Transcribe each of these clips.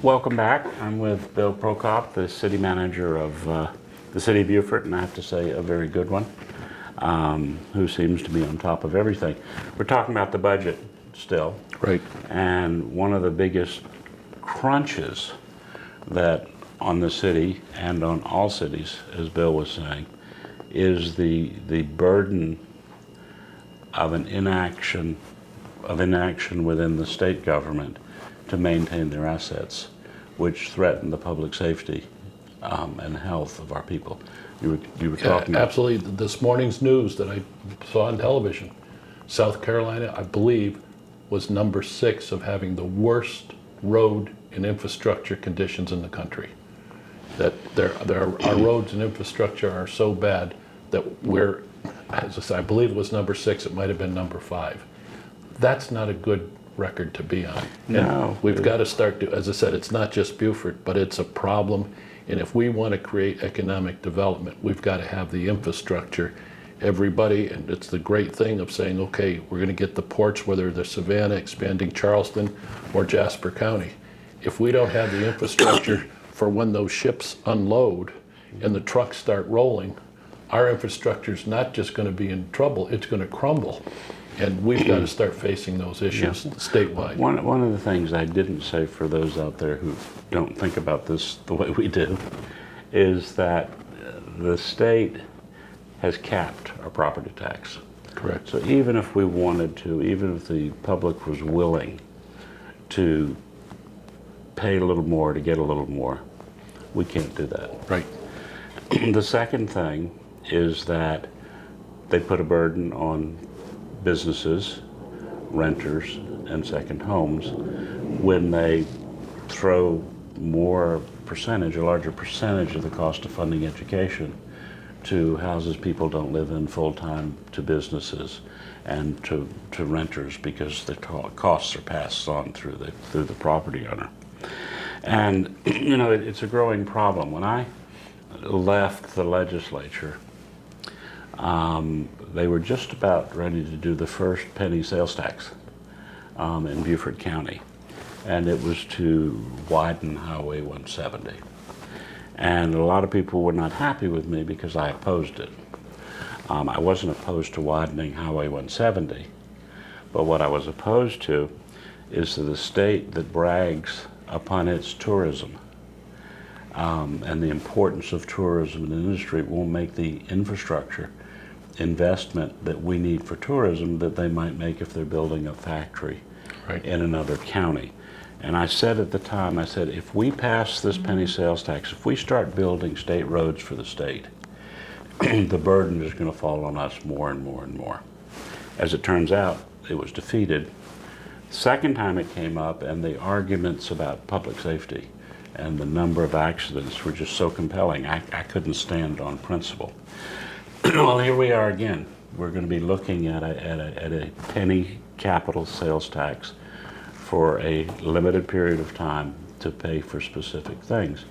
Welcome back. I'm with Bill Prokop, the city manager of the city of Beaufort, and I have to say a very good one, who seems to be on top of everything. We're talking about the budget still. Right. And one of the biggest crunches that on the city and on all cities, as Bill was saying, is the burden of inaction within the state government to maintain their assets, which threaten the public safety and health of our people. You were talking about. Absolutely. This morning's news that I saw on television, South Carolina, I believe, was number 6 of having the worst road and infrastructure conditions in the country. That our roads and infrastructure are so bad that we're, as I said, I believe it was number 6, it might have been number 5. That's not a good record to be on. No. We've got to start to, as I said, it's not just Beaufort, but it's a problem. And if we want to create economic development, we've got to have the infrastructure. Everybody, and it's the great thing of saying, okay, we're going to get the ports, whether they're Savannah, expanding Charleston, or Jasper County. If we don't have the infrastructure for when those ships unload and the trucks start rolling, our infrastructure is not just going to be in trouble, it's going to crumble. And we've got to start facing those issues statewide. One of the things I didn't say for those out there who don't think about this the way we do is that the state has capped our property tax. Correct. So even if we wanted to, even if the public was willing to pay a little more to get a little more, we can't do that. Right. The second thing is that they put a burden on businesses, renters, and second homes when they throw more percentage, a larger percentage of the cost of funding education to houses people don't live in full-time, to businesses, and to renters, because the costs are passed on through the property owner. And you know, it's a growing problem. When I left the legislature, they were just about ready to do the first penny sales tax in Beaufort County, and it was to widen Highway 170. And a lot of people were not happy with me because I opposed it. I wasn't opposed to widening Highway 170, but what I was opposed to is to the state that brags upon its tourism and the importance of tourism in the industry won't make the infrastructure investment that we need for tourism that they might make if they're building a factory in another county. And I said at the time, I said, if we pass this penny sales tax, if we start building state roads for the state, the burden is going to fall on us more and more and more. As it turns out, it was defeated. Second time it came up, and the arguments about public safety and the number of accidents were just so compelling, I couldn't stand on principle. Well, here we are again. We're going to be looking at a penny capital sales tax for a limited period of time to pay for specific things.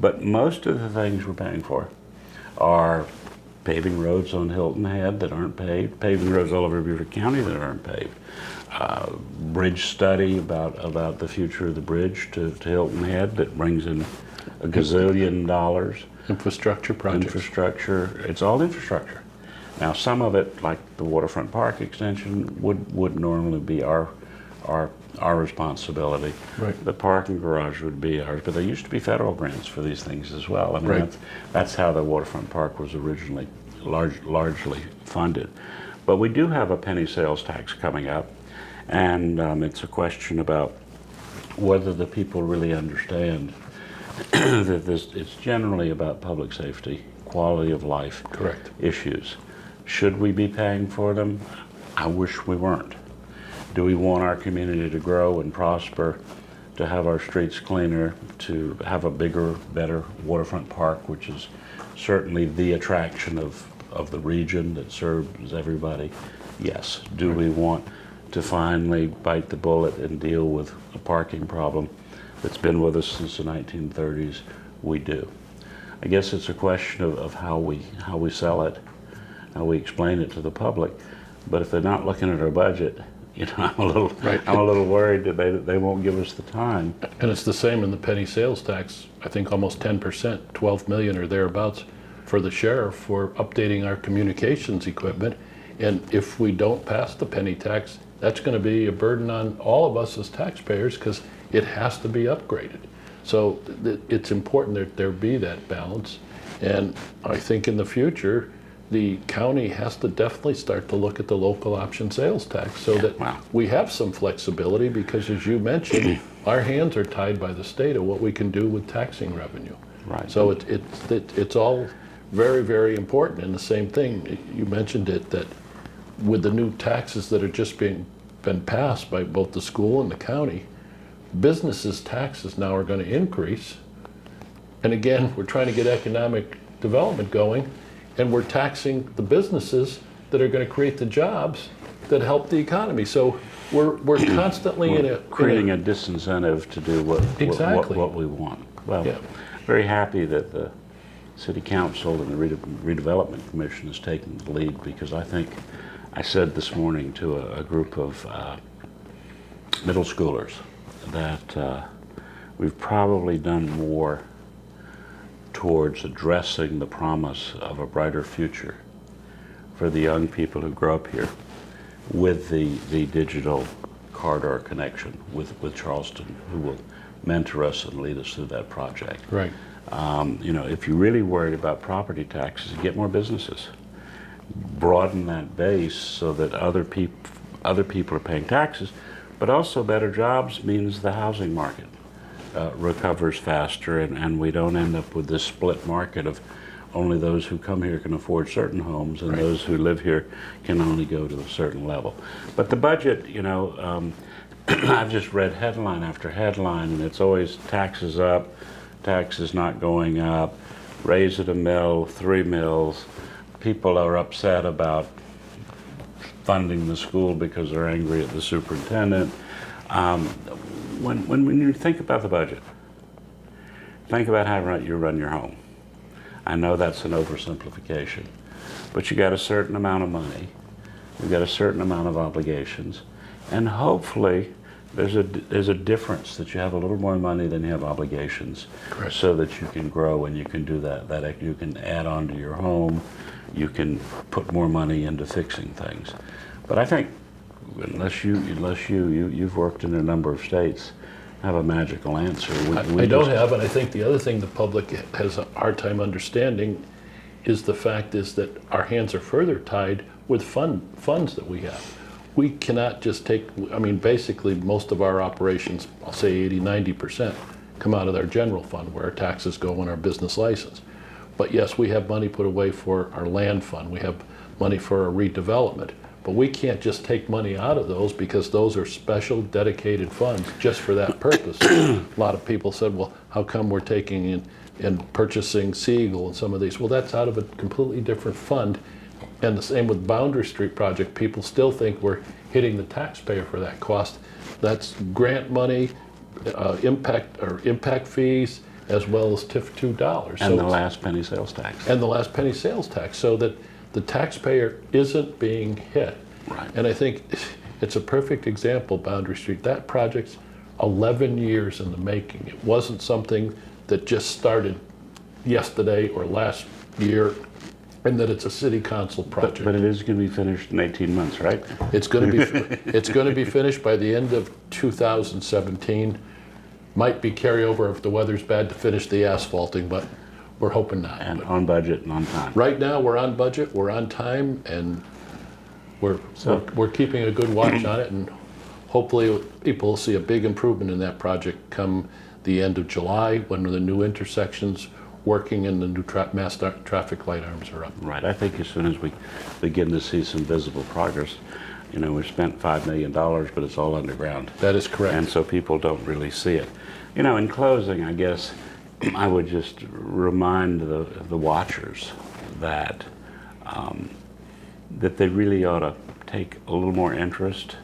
But most of the things we're paying for are paving roads on Hilton Head that aren't paved, paving roads all over Beaufort County that aren't paved, bridge study about the future of the bridge to Hilton Head that brings in a gazillion dollars. Infrastructure projects. Infrastructure, it's all infrastructure. Now some of it, like the waterfront park extension, would normally be our responsibility. Right. The parking garage would be ours, but there used to be federal grants for these things as well. I mean, that's how the waterfront park was originally largely funded. But we do have a penny sales tax coming up, and it's a question about whether the people really understand that it's generally about public safety, quality of life issues. Should we be paying for them? I wish we weren't. Do we want our community to grow and prosper, to have our streets cleaner, to have a bigger, better waterfront park, which is certainly the attraction of the region that serves everybody? Yes. Do we want to finally bite the bullet and deal with a parking problem that's been with us since the 1930s? We do. I guess it's a question of how we sell it, how we explain it to the public. But if they're not looking at our budget, Right. I'm a little worried that they won't give us the time. And it's the same in the penny sales tax. I think almost 10%, 12 million or thereabouts for the sheriff for updating our communications equipment. And if we don't pass the penny tax, that's going to be a burden on all of us as taxpayers because it has to be upgraded. So it's important that there be that balance. And I think in the future, the county has to definitely start to look at the local option sales tax so that Wow. we have some flexibility because, as you mentioned, our hands are tied by the state of what we can do with taxing revenue. Right. So it's all very, very important. And the same thing, you mentioned it, that with the new taxes that are just been passed by both the school and the county, businesses' taxes now are going to increase. And again, we're trying to get economic development going, and we're taxing the businesses that are going to create the jobs that help the economy. So we're constantly creating a disincentive to do Exactly. what we want. Well, Yeah. very happy that the City Council and the Redevelopment Commission has taken the lead, because I said this morning to a group of middle schoolers that we've probably done more towards addressing the promise of a brighter future for the young people who grow up here with the digital corridor connection with Charleston, who will mentor us and lead us through that project. Right. If you're really worried about property taxes, get more businesses. Broaden that base so that other people are paying taxes, but also better jobs means the housing market recovers faster, and we don't end up with this split market of only those who come here can afford certain homes, and Right. those who live here can only go to a certain level. But the budget, I've just read headline after headline, and it's always taxes up, taxes not going up, raise it a mill, 3 mills. People are upset about funding the school because they're angry at the superintendent. When you think about the budget, think about how you run your home. I know that's an oversimplification, but you got a certain amount of money, you've got a certain amount of obligations, and hopefully there's a difference that you have a little more money than you have obligations. Correct. So that you can grow and you can do that you can add on to your home, you can put more money into fixing things. But I think unless you've worked in a number of states, have a magical answer. I don't have, and I think the other thing the public has a hard time understanding is the fact is that our hands are further tied with funds that we have. We cannot just basically most of our operations, I'll say 80, 90%, come out of our general fund where our taxes go on our business license. But yes, we have money put away for our land fund. We have money for our redevelopment. But we can't just take money out of those because those are special dedicated funds just for that purpose. A lot of people said, well, how come we're taking in and purchasing Siegel and some of these? Well, that's out of a completely different fund. And the same with Boundary Street project. People still think we're hitting the taxpayer for that cost. That's grant money, impact fees, as well as TIF $2. And the last penny sales tax. And the last penny sales tax, so that the taxpayer isn't being hit. Right. And I think it's a perfect example, Boundary Street. That project's 11 years in the making. It wasn't something that just started yesterday or last year, and that it's a city council project. But it is going to be finished in 18 months, right? It's going to be finished by the end of 2017. Might be carryover if the weather's bad to finish the asphalting, but we're hoping not. And on budget and on time. Right now, we're on budget, we're on time, and we're keeping a good watch on it, and hopefully people will see a big improvement in that project come the end of July when the new intersections working and the new mass traffic light arms are up. Right. I think as soon as we begin to see some visible progress, we've spent $5 million, but it's all underground. That is correct. And so people don't really see it. In closing, I guess I would just remind the watchers that that they really ought to take a little more interest,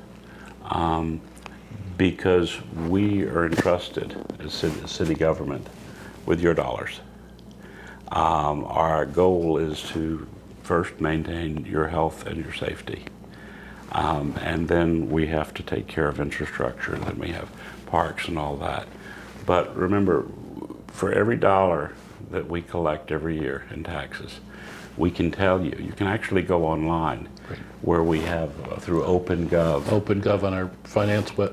because we are entrusted as city government with your dollars. Our goal is to first maintain your health and your safety. And then we have to take care of infrastructure, and then we have parks and all that. But remember, for every dollar that we collect every year in taxes, we can tell you, you can actually go online where we have through OpenGov. OpenGov on our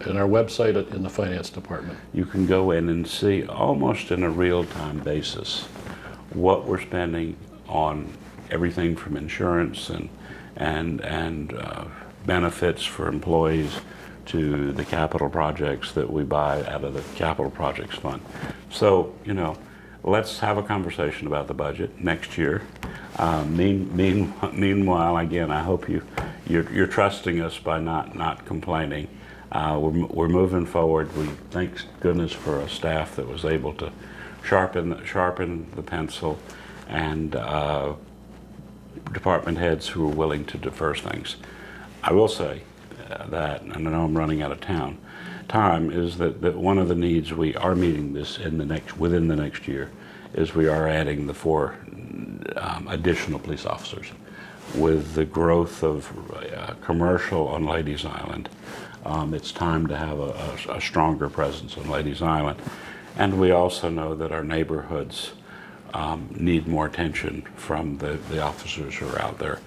in our website in the finance department. You can go in and see almost in a real-time basis what we're spending on everything from insurance and benefits for employees to the capital projects that we buy out of the capital projects fund. So, you know, let's have a conversation about the budget next year. Meanwhile, again, I hope you're trusting us by not complaining. We're moving forward. We thank goodness for a staff that was able to sharpen the pencil, and department heads who are willing to defer things. I will say that, and I know I'm running out of time, is that one of the needs we are meeting this within the next year is we are adding the 4 additional police officers. With the growth of commercial on Ladies Island, it's time to have a stronger presence on Ladies Island. And we also know that our neighborhoods need more attention from the officers who are out there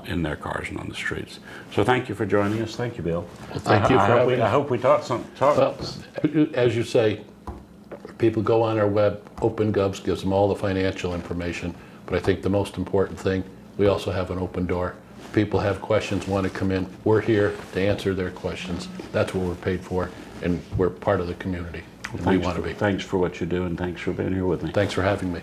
in their cars and on the streets. So thank you for joining us. Thank you, Bill. Well, thank you for having me. I hope we taught some. Well, as you say, people go on our web. OpenGov gives them all the financial information. But I think the most important thing, we also have an open door. If people have questions, want to come in, we're here to answer their questions. That's what we're paid for, and we're part of the community. We want to be. Thanks for what you do, and thanks for being here with me. Thanks for having me.